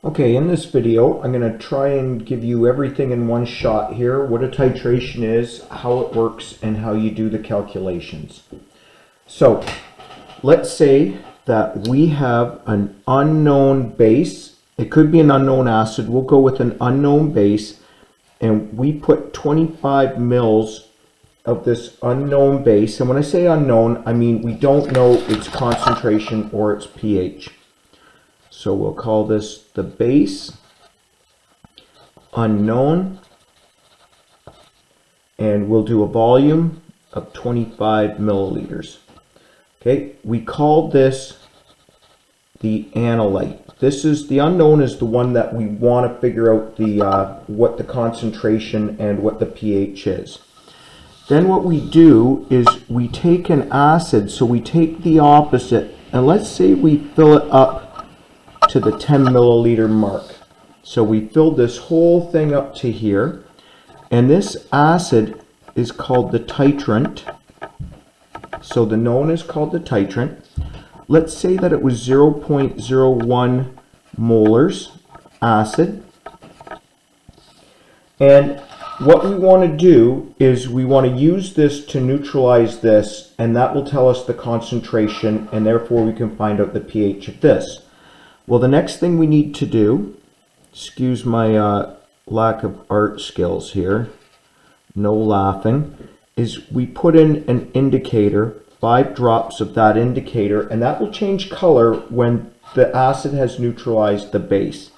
Okay, in this video, I'm going to try and give you everything in one shot here, what a titration is, how it works, and how you do the calculations. So, let's say that we have an unknown base. It could be an unknown acid. We'll go with an unknown base, and we put 25 mils of this unknown base. And when I say unknown, I mean we don't know its concentration or its pH. So we'll call this the base unknown, and we'll do a volume of 25 milliliters. Okay, we call this the analyte. This is the unknown, is the one that we want to figure out the what the concentration and what the pH is. Then what we do is we take an acid, so we take the opposite, and let's say we fill it up to the 10 milliliter mark. So we filled this whole thing up to here, and this acid is called the titrant. So the known is called the titrant. Let's say that it was 0.01 molars acid. And what we want to do is we want to use this to neutralize this, and that will tell us the concentration, and therefore we can find out the pH of this. Well, the next thing we need to do, excuse my lack of art skills here, no laughing, is we put in an indicator, 5 drops of that indicator, and that will change color when the acid has neutralized the base.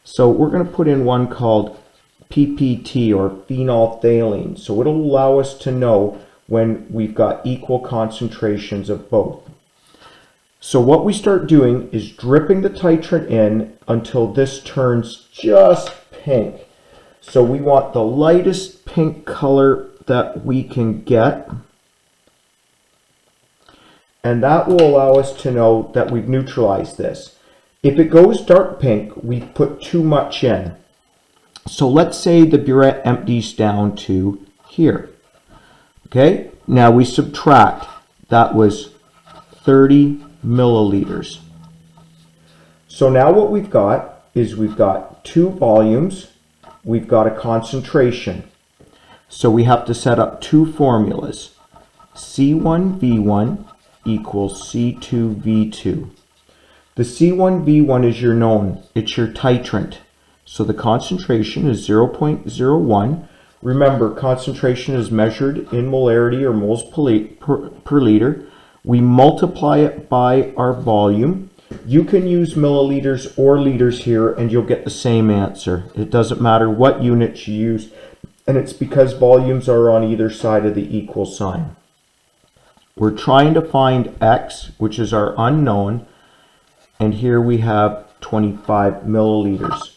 So we're going to put in one called PPT, or phenolphthalein. So it'll allow us to know when we've got equal concentrations of both. So what we start doing is dripping the titrant in until this turns just pink. So we want the lightest pink color that we can get. And that will allow us to know that we've neutralized this. If it goes dark pink, we've put too much in. So let's say the burette empties down to here. Okay, now we subtract. That was 30 milliliters. So now what we've got is we've got 2 volumes, we've got a concentration. So we have to set up 2 formulas. C1V1 equals C2V2. The C1V1 is your known, it's your titrant. So the concentration is 0.01. Remember, concentration is measured in molarity or moles per liter. We multiply it by our volume. You can use milliliters or liters here and you'll get the same answer. It doesn't matter what units you use, and it's because volumes are on either side of the equal sign. We're trying to find X, which is our unknown, and here we have 25 milliliters.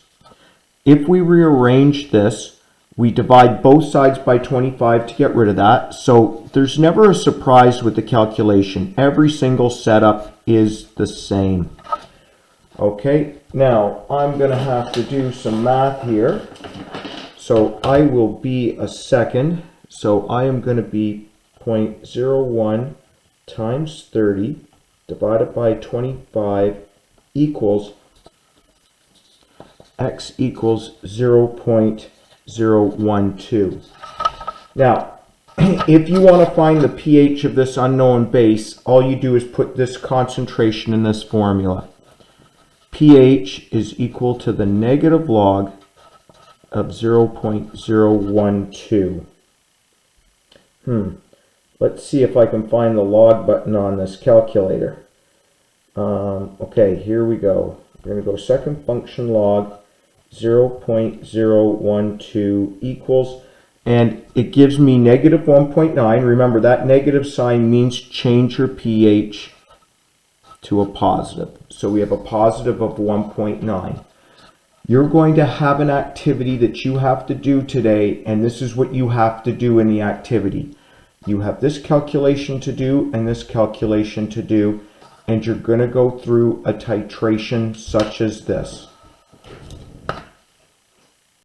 If we rearrange this, we divide both sides by 25 to get rid of that. So there's never a surprise with the calculation. Every single setup is the same. Okay, now I'm going to have to do some math here. So I will be a second. So I am going to be 0.01 times 30 divided by 25 equals X equals 0.012. Now, if you want to find the pH of this unknown base, all you do is put this concentration in this formula. pH is equal to the negative log of 0.012. Let's see if I can find the log button on this calculator. Okay, here we go. We're going to go second function log 0.012 equals, and it gives me negative 1.9. Remember, that negative sign means change your pH to a positive. So we have a positive of 1.9. You're going to have an activity that you have to do today, and this is what you have to do in the activity. You have this calculation to do and this calculation to do, and you're going to go through a titration such as this.